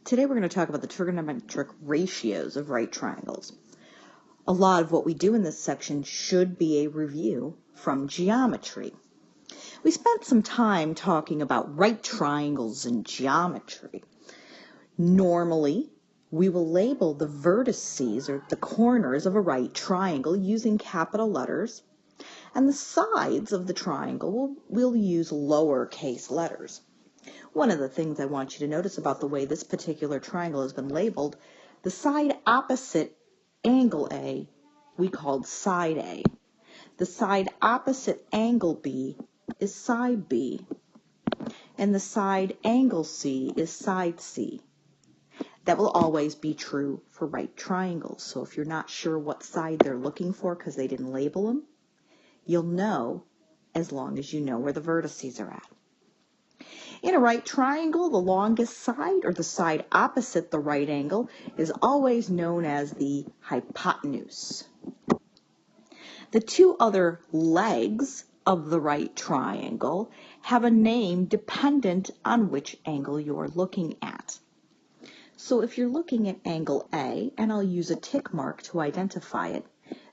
Today we're going to talk about the trigonometric ratios of right triangles. A lot of what we do in this section should be a review from geometry. We spent some time talking about right triangles in geometry. Normally, we will label the vertices or the corners of a right triangle using capital letters, and the sides of the triangle we'll use lowercase letters. One of the things I want you to notice about the way this particular triangle has been labeled, the side opposite angle A we called side A. The side opposite angle B is side B. And the side angle C is side C. That will always be true for right triangles. So if you're not sure what side they're looking for because they didn't label them, you'll know as long as you know where the vertices are at. In a right triangle, the longest side, or the side opposite the right angle, is always known as the hypotenuse. The two other legs of the right triangle have a name dependent on which angle you're looking at. So if you're looking at angle A, and I'll use a tick mark to identify it,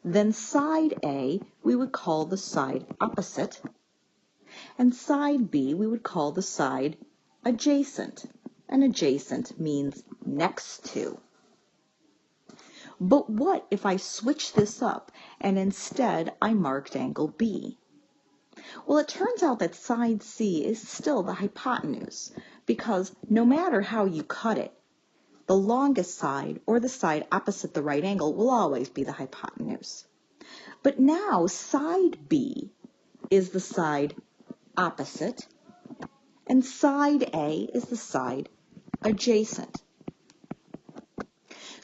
then side A we would call the side opposite, and side B we would call the side adjacent. And adjacent means next to. But what if I switch this up and instead I marked angle B? Well, it turns out that side C is still the hypotenuse, because no matter how you cut it, the longest side, or the side opposite the right angle, will always be the hypotenuse. But now side B is the side opposite, and side A is the side adjacent.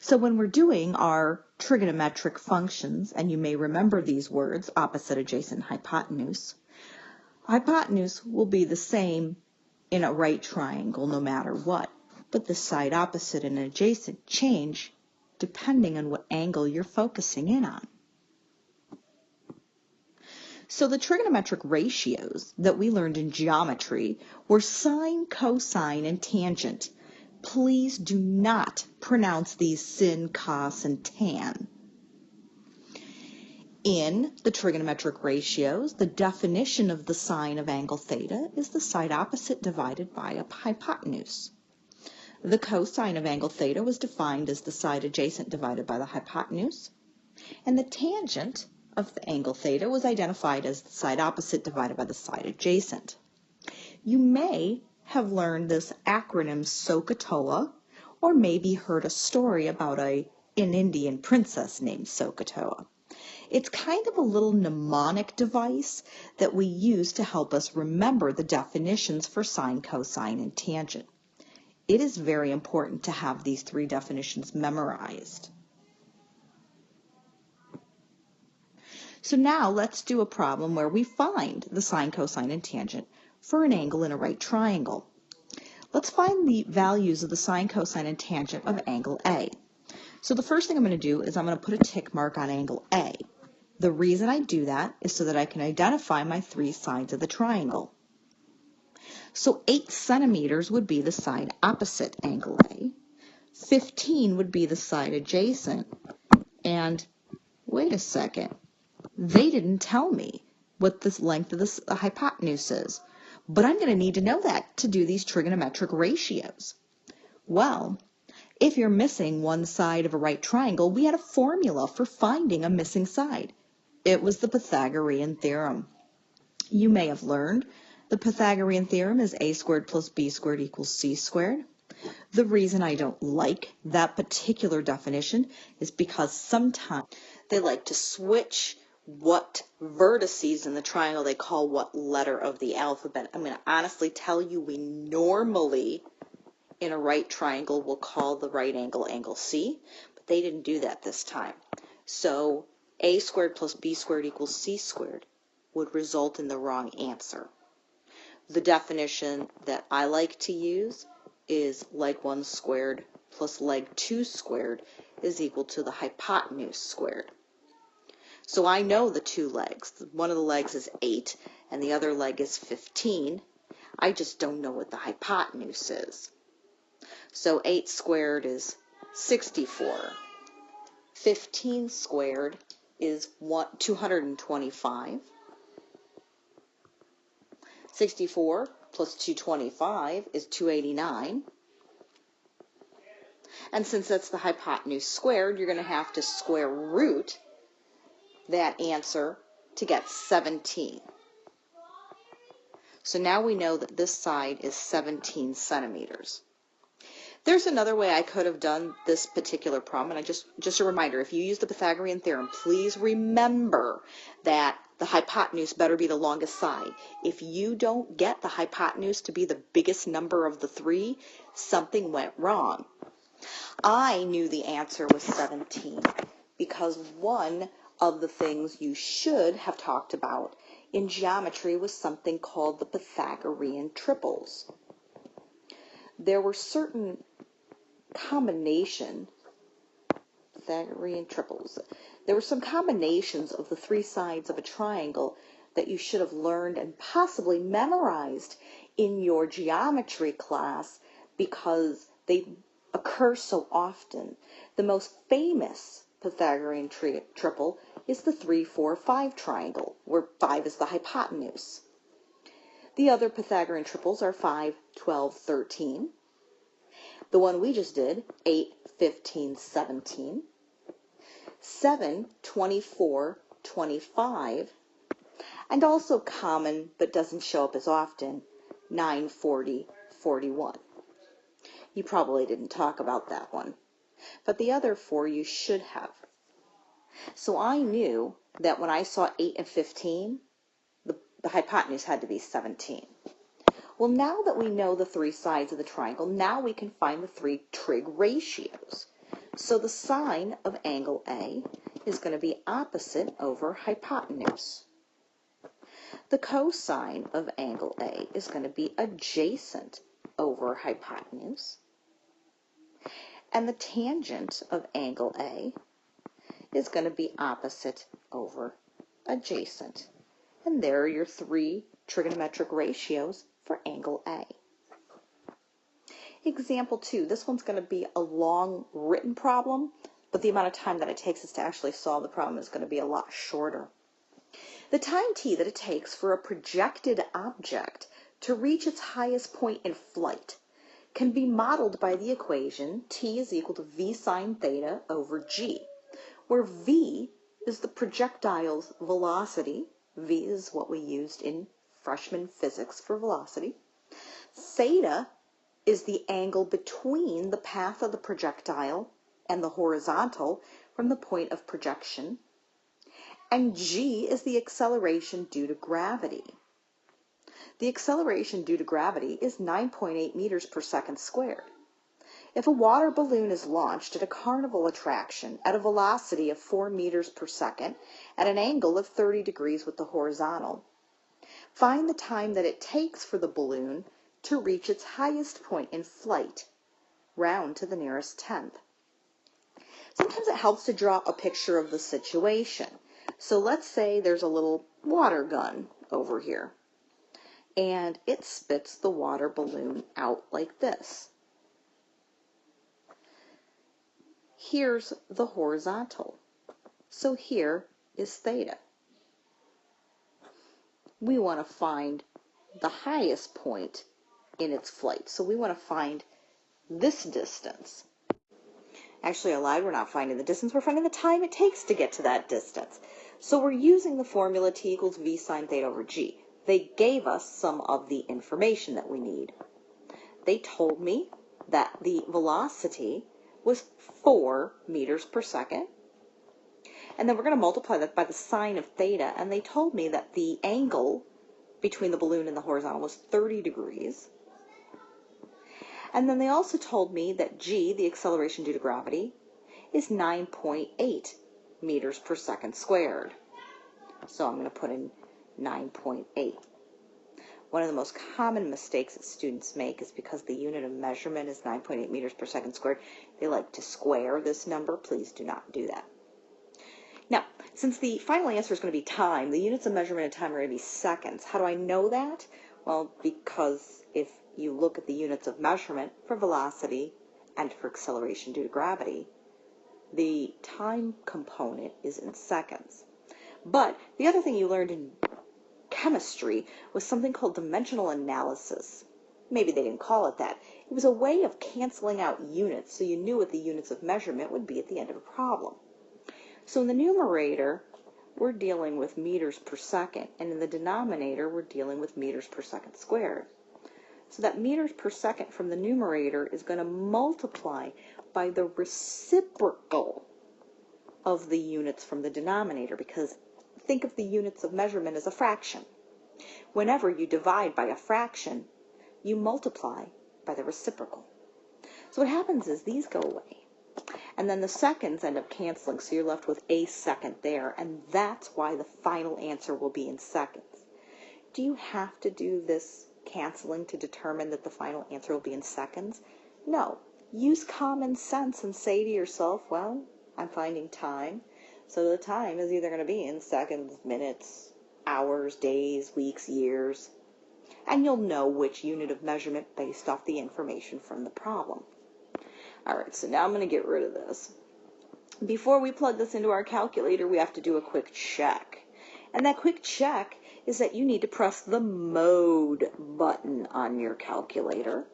So when we're doing our trigonometric functions, and you may remember these words, opposite, adjacent, hypotenuse will be the same in a right triangle no matter what, but the side opposite and adjacent change depending on what angle you're focusing in on. So the trigonometric ratios that we learned in geometry were sine, cosine, and tangent. Please do not pronounce these sin, cos, and tan. In the trigonometric ratios, the definition of the sine of angle theta is the side opposite divided by a hypotenuse. The cosine of angle theta was defined as the side adjacent divided by the hypotenuse, and the tangent of the angle theta was identified as the side opposite divided by the side adjacent. You may have learned this acronym SOHCAHTOA, or maybe heard a story about an Indian princess named SOHCAHTOA. It's kind of a little mnemonic device that we use to help us remember the definitions for sine, cosine, and tangent. It is very important to have these three definitions memorized. So now let's do a problem where we find the sine, cosine, and tangent for an angle in a right triangle. Let's find the values of the sine, cosine, and tangent of angle A. So the first thing I'm going to do is I'm going to put a tick mark on angle A. The reason I do that is so that I can identify my three sides of the triangle. So 8 centimeters would be the side opposite angle A, 15 would be the side adjacent, and wait a second, they didn't tell me what the length of the hypotenuse is, but I'm going to need to know that to do these trigonometric ratios. Well, if you're missing one side of a right triangle, we had a formula for finding a missing side. It was the Pythagorean theorem. You may have learned the Pythagorean theorem is a squared plus b squared equals c squared. The reason I don't like that particular definition is because sometimes they like to switch what vertices in the triangle they call what letter of the alphabet. I'm going to honestly tell you, we normally in a right triangle will call the right angle angle C, but they didn't do that this time. So a squared plus b squared equals c squared would result in the wrong answer. The definition that I like to use is leg 1 squared plus leg 2 squared is equal to the hypotenuse squared. So I know the two legs. One of the legs is 8 and the other leg is 15. I just don't know what the hypotenuse is. So 8 squared is 64. 15 squared is 225. 64 plus 225 is 289. And since that's the hypotenuse squared, you're going to have to square root that answer to get 17. So now we know that this side is 17 centimeters. There's another way I could have done this particular problem, and just a reminder, if you use the Pythagorean theorem, please remember that the hypotenuse better be the longest side. If you don't get the hypotenuse to be the biggest number of the three, something went wrong. I knew the answer was 17 because one of the things you should have talked about in geometry was something called the Pythagorean triples. There were certain Pythagorean triples. There were some combinations of the three sides of a triangle that you should have learned and possibly memorized in your geometry class because they occur so often. The most famous Pythagorean triple is the 3, 4, 5 triangle, where 5 is the hypotenuse. The other Pythagorean triples are 5, 12, 13. The one we just did, 8, 15, 17. 7, 24, 25. And also common, but doesn't show up as often, 9, 40, 41. You probably didn't talk about that one, but the other four you should have. So I knew that when I saw 8 and 15, the hypotenuse had to be 17. Well, now that we know the three sides of the triangle, now we can find the three trig ratios. So the sine of angle A is going to be opposite over hypotenuse. The cosine of angle A is going to be adjacent over hypotenuse. And the tangent of angle A is going to be opposite over adjacent. And there are your three trigonometric ratios for angle A. Example 2. This one's going to be a long written problem, but the amount of time that it takes us to actually solve the problem is going to be a lot shorter. The time t that it takes for a projected object to reach its highest point in flight can be modeled by the equation t is equal to v sine theta over g, where v is the projectile's velocity. V is what we used in freshman physics for velocity. Theta is the angle between the path of the projectile and the horizontal from the point of projection. And g is the acceleration due to gravity. The acceleration due to gravity is 9.8 meters per second squared. If a water balloon is launched at a carnival attraction at a velocity of 4 meters per second at an angle of 30 degrees with the horizontal, find the time that it takes for the balloon to reach its highest point in flight, round to the nearest tenth. Sometimes it helps to draw a picture of the situation. So let's say there's a little water gun over here, and it spits the water balloon out like this. Here's the horizontal. So here is theta. We want to find the highest point in its flight. So we want to find this distance. Actually, I lied, we're not finding the distance, we're finding the time it takes to get to that distance. So we're using the formula t equals v sine theta over g. They gave us some of the information that we need. They told me that the velocity was 4 meters per second. And then we're going to multiply that by the sine of theta, and they told me that the angle between the balloon and the horizontal was 30 degrees. And then they also told me that g, the acceleration due to gravity, is 9.8 meters per second squared. So I'm going to put in 9.8. One of the most common mistakes that students make is because the unit of measurement is 9.8 meters per second squared, they like to square this number. Please do not do that. Now, since the final answer is going to be time, the units of measurement of time are going to be seconds. How do I know that? Well, because if you look at the units of measurement for velocity and for acceleration due to gravity, the time component is in seconds. But the other thing you learned in chemistry was something called dimensional analysis. Maybe they didn't call it that. It was a way of canceling out units so you knew what the units of measurement would be at the end of a problem. So in the numerator, we're dealing with meters per second, and in the denominator, we're dealing with meters per second squared. So that meters per second from the numerator is going to multiply by the reciprocal of the units from the denominator, because think of the units of measurement as a fraction. Whenever you divide by a fraction, you multiply by the reciprocal. So what happens is these go away, and then the seconds end up canceling, so you're left with a second there, and that's why the final answer will be in seconds. Do you have to do this canceling to determine that the final answer will be in seconds? No. Use common sense and say to yourself, well, I'm finding time, so the time is either going to be in seconds, minutes, hours, days, weeks, years, and you'll know which unit of measurement based off the information from the problem. All right, so now I'm going to get rid of this. Before we plug this into our calculator, we have to do a quick check. And that quick check is that you need to press the mode button on your calculator.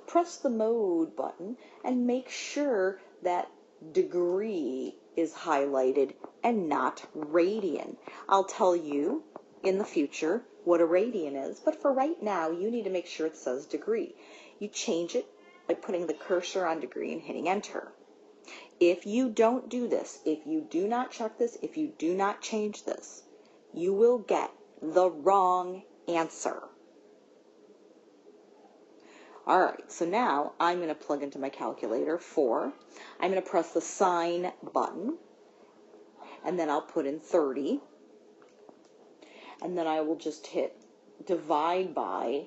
Press the mode button and make sure that degree is highlighted and not radian. I'll tell you in the future what a radian is, but for right now, you need to make sure it says degree. You change it by putting the cursor on degree and hitting enter. If you don't do this, if you do not check this, if you do not change this, you will get the wrong answer. All right, so now I'm going to plug into my calculator 4. I'm going to press the sign button, and then I'll put in 30. And then I will just hit divide by,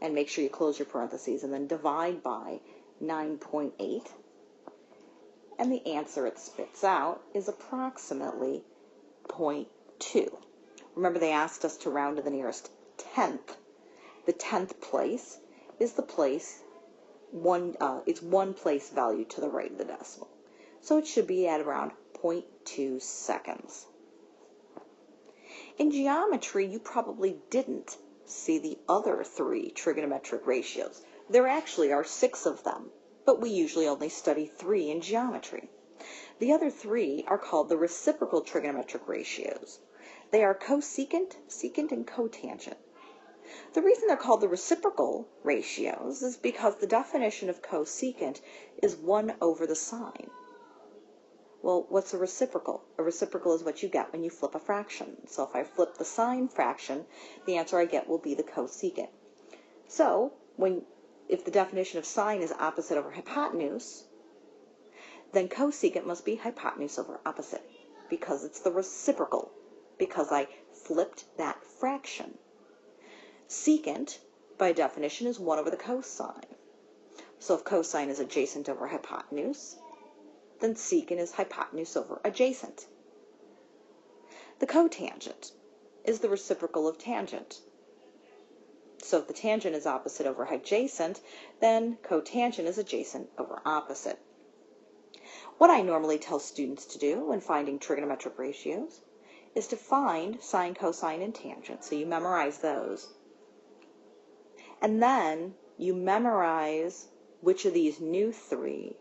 and make sure you close your parentheses, and then divide by 9.8. And the answer it spits out is approximately 0.2. Remember, they asked us to round to the nearest tenth. The 10th place is the place, it's one place value to the right of the decimal. So it should be at around 0.2 seconds. In geometry, you probably didn't see the other 3 trigonometric ratios. There actually are 6 of them, but we usually only study 3 in geometry. The other 3 are called the reciprocal trigonometric ratios. They are cosecant, secant, and cotangent. The reason they're called the reciprocal ratios is because the definition of cosecant is 1 over the sine. Well, what's a reciprocal? A reciprocal is what you get when you flip a fraction. So if I flip the sine fraction, the answer I get will be the cosecant. So if the definition of sine is opposite over hypotenuse, then cosecant must be hypotenuse over opposite, because it's the reciprocal, because I flipped that fraction. Secant, by definition, is 1 over the cosine. So if cosine is adjacent over hypotenuse, then secant is hypotenuse over adjacent. The cotangent is the reciprocal of tangent. So if the tangent is opposite over adjacent, then cotangent is adjacent over opposite. What I normally tell students to do when finding trigonometric ratios is to find sine, cosine, and tangent. So you memorize those. And then you memorize which of these new 3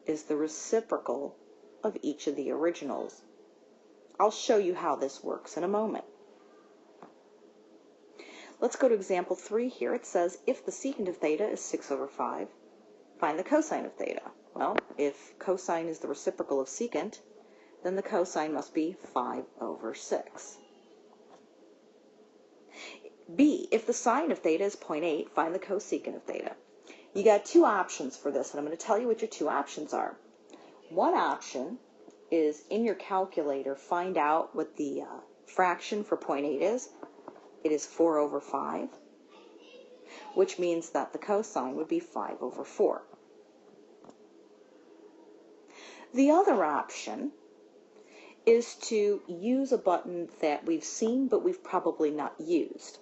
is the reciprocal of each of the originals. I'll show you how this works in a moment. Let's go to example 3 here. It says, if the secant of theta is 6 over 5, find the cosine of theta. Well, if cosine is the reciprocal of secant, then the cosine must be 5 over 6. B, if the sine of theta is 0.8, find the cosecant of theta. You got 2 options for this, and I'm going to tell you what your 2 options are. One option is, in your calculator, find out what the fraction for 0.8 is. It is 4 over 5, which means that the cosine would be 5 over 4. The other option is to use a button that we've seen but we've probably not used.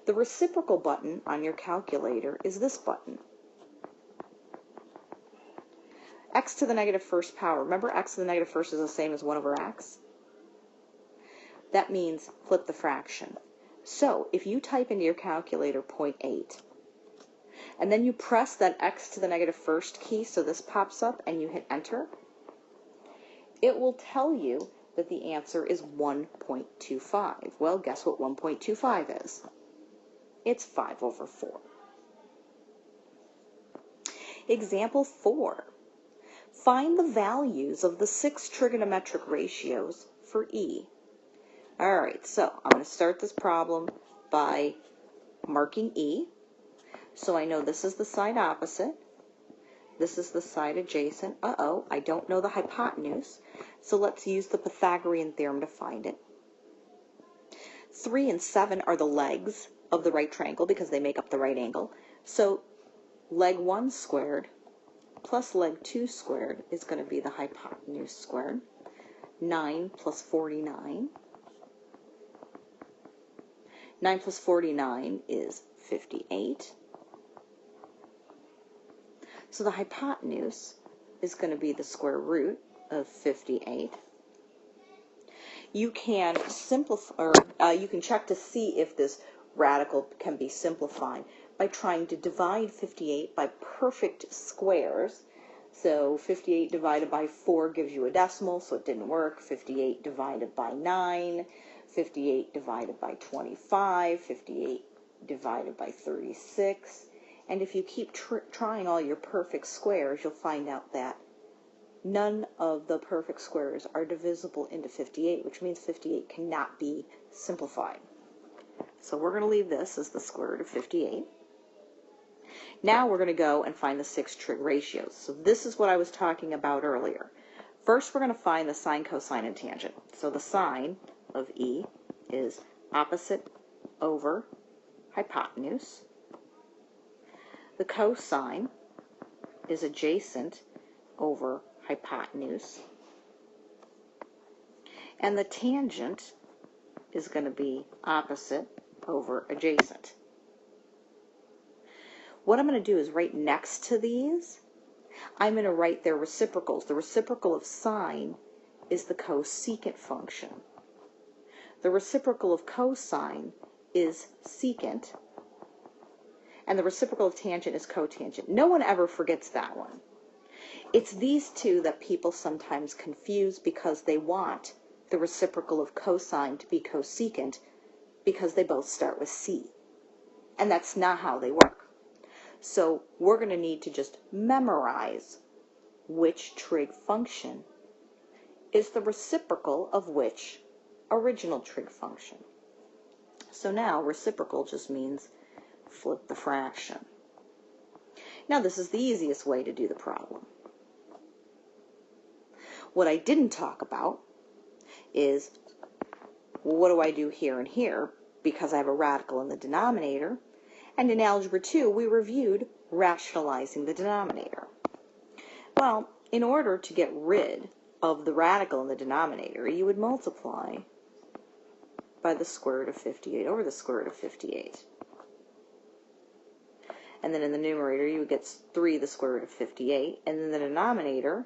The reciprocal button on your calculator is this button. X to the negative first power. Remember, x to the negative first is the same as 1 over x? That means flip the fraction. So if you type into your calculator 0.8, and then you press that x to the negative first key, so this pops up, and you hit enter, it will tell you that the answer is 1.25. Well, guess what 1.25 is? It's 5 over 4. Example 4. Find the values of the 6 trigonometric ratios for E. All right, so I'm going to start this problem by marking E. So I know this is the side opposite. This is the side adjacent. Uh-oh, I don't know the hypotenuse. So let's use the Pythagorean theorem to find it. 3 and 7 are the legs of the right triangle because they make up the right angle. So leg 1 squared plus leg 2 squared is going to be the hypotenuse squared. 9 plus 49. 9 plus 49 is 58. So the hypotenuse is going to be the square root of 58. You can simplify, or you can check to see if this radical can be simplified by trying to divide 58 by perfect squares. So 58 divided by 4 gives you a decimal, so it didn't work. 58 divided by 9, 58 divided by 25, 58 divided by 36. And if you keep trying all your perfect squares, you'll find out that none of the perfect squares are divisible into 58, which means 58 cannot be simplified. So we're going to leave this as the square root of 58. Now we're going to go and find the 6 trig ratios. So this is what I was talking about earlier. First, we're going to find the sine, cosine, and tangent. So the sine of E is opposite over hypotenuse. The cosine is adjacent over hypotenuse. And the tangent is going to be opposite over adjacent. What I'm going to do is right next to these, I'm going to write their reciprocals. The reciprocal of sine is the cosecant function. The reciprocal of cosine is secant. And the reciprocal of tangent is cotangent. No one ever forgets that one. It's these two that people sometimes confuse because they want the reciprocal of cosine to be cosecant because they both start with C. And that's not how they work. So we're going to need to just memorize which trig function is the reciprocal of which original trig function. So now reciprocal just means flip the fraction. Now this is the easiest way to do the problem. What I didn't talk about is, well, what do I do here and here? Because I have a radical in the denominator. And in Algebra 2, we reviewed rationalizing the denominator. Well, in order to get rid of the radical in the denominator, you would multiply by the square root of 58 over the square root of 58. And then in the numerator, you would get 3 the square root of 58. And in the denominator,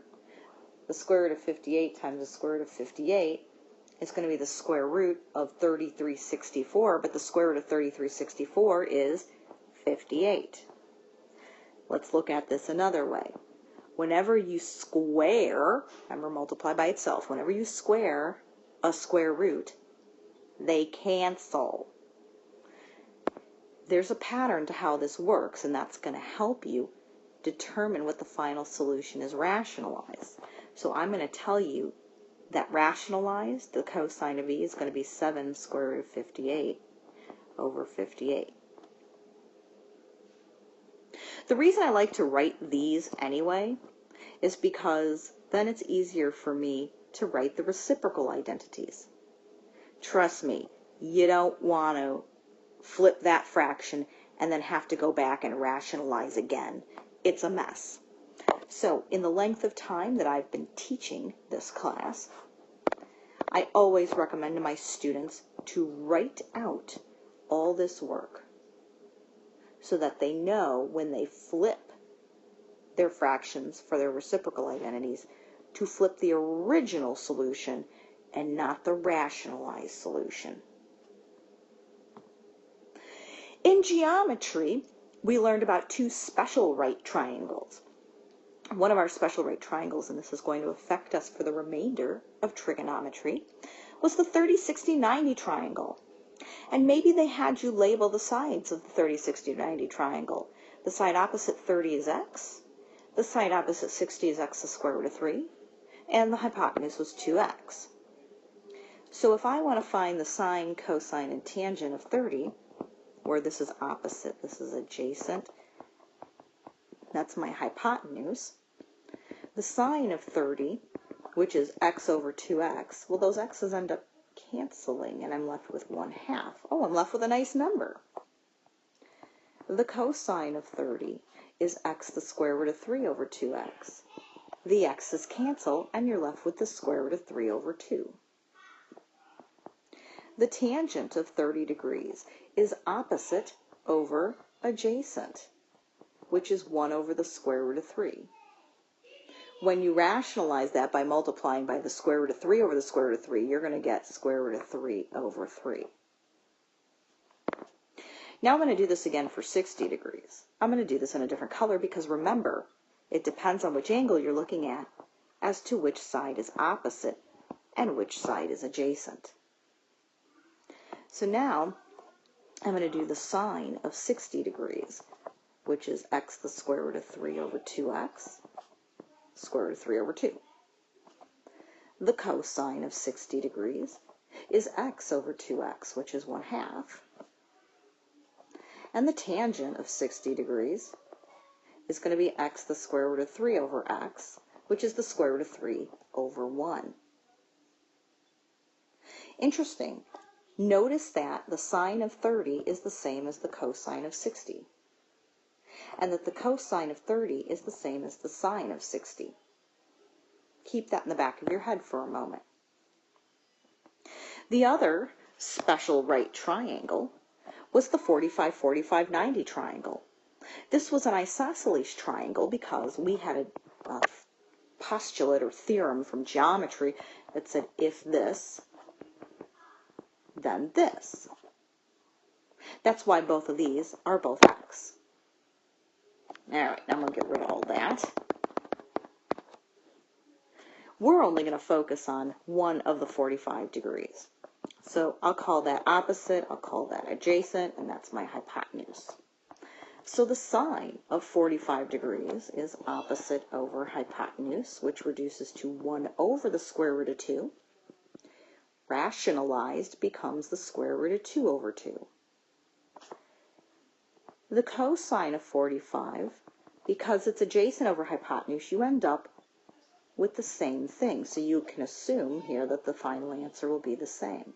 the square root of 58 times the square root of 58 is going to be the square root of 3364, but the square root of 3364 is 58. Let's look at this another way. Whenever you square, remember multiply by itself, whenever you square a square root, they cancel. There's a pattern to how this works, and that's going to help you determine what the final solution is rationalized. So I'm going to tell you that rationalized, the cosine of E is going to be 7 square root of 58 over 58. The reason I like to write these anyway is because then it's easier for me to write the reciprocal identities. Trust me, you don't want to flip that fraction and then have to go back and rationalize again. It's a mess. So in the length of time that I've been teaching this class, I always recommend to my students to write out all this work. so that they know when they flip their fractions for their reciprocal identities to flip the original solution and not the rationalized solution. In geometry, we learned about two special right triangles. One of our special right triangles, and this is going to affect us for the remainder of trigonometry, was the 30, 60, 90 triangle. And maybe they had you label the sides of the 30, 60, 90 triangle. The side opposite 30 is x, the side opposite 60 is x to the square root of 3, and the hypotenuse was 2x. So if I want to find the sine, cosine, and tangent of 30, where this is opposite, this is adjacent, that's my hypotenuse. The sine of 30, which is x over 2x, well, those x's end up canceling, and I'm left with 1/2. Oh, I'm left with a nice number. The cosine of 30 is x to the square root of 3 over 2x. The x's cancel, and you're left with the square root of 3 over 2. The tangent of 30 degrees is opposite over adjacent, which is 1 over the square root of 3. When you rationalize that by multiplying by the square root of 3 over the square root of 3, you're going to get square root of 3 over 3. Now I'm going to do this again for 60 degrees. I'm going to do this in a different color because remember, it depends on which angle you're looking at as to which side is opposite and which side is adjacent. So now I'm going to do the sine of 60 degrees, which is x to the square root of 3 over 2x, square root of 3 over 2. The cosine of 60 degrees is x over 2x, which is 1/2. And the tangent of 60 degrees is going to be x to the square root of 3 over x, which is the square root of 3 over 1. Interesting. Notice that the sine of 30 is the same as the cosine of 60, and that the cosine of 30 is the same as the sine of 60. Keep that in the back of your head for a moment. The other special right triangle was the 45, 45, 90 triangle. This was an isosceles triangle because we had a postulate or theorem from geometry that said if this, then this. That's why both of these are both x. All right, I'm going to get rid of all that. We're only going to focus on one of the 45 degrees. So I'll call that opposite, I'll call that adjacent, and that's my hypotenuse. So the sine of 45 degrees is opposite over hypotenuse, which reduces to 1 over the square root of 2. Rationalized becomes the square root of 2 over 2. The cosine of 45, because it's adjacent over hypotenuse, you end up with the same thing. So you can assume here that the final answer will be the same.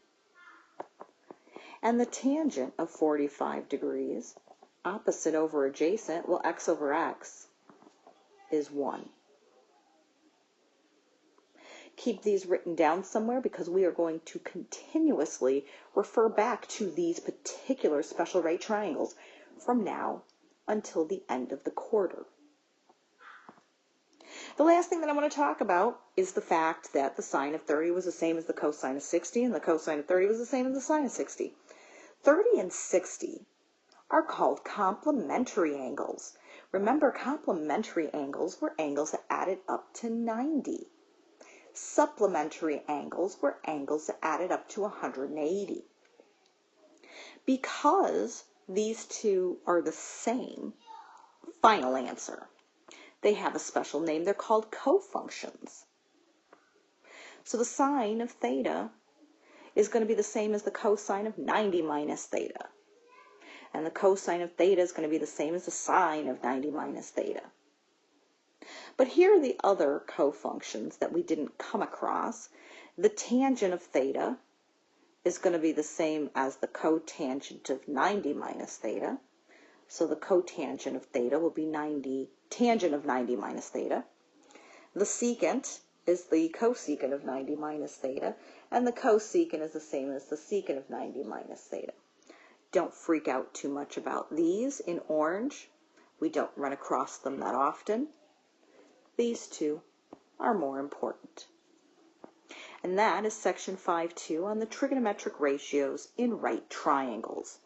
And the tangent of 45 degrees, opposite over adjacent, well, x over x is 1. Keep these written down somewhere because we are going to continuously refer back to these particular special right triangles from now until the end of the quarter. The last thing that I want to talk about is the fact that the sine of 30 was the same as the cosine of 60, and the cosine of 30 was the same as the sine of 60. 30 and 60 are called complementary angles. Remember, complementary angles were angles that added up to 90. Supplementary angles were angles that added up to 180. Because these two are the same final answer, they have a special name. They're called cofunctions. So the sine of theta is going to be the same as the cosine of 90 minus theta. And the cosine of theta is going to be the same as the sine of 90 minus theta. But here are the other cofunctions that we didn't come across. The tangent of theta is going to be the same as the cotangent of 90 minus theta. So the cotangent of theta will be tangent of 90 minus theta. The secant is the cosecant of 90 minus theta, and the cosecant is the same as the secant of 90 minus theta. Don't freak out too much about these in orange. We don't run across them that often. These two are more important. And that is section 5.2 on the trigonometric ratios in right triangles.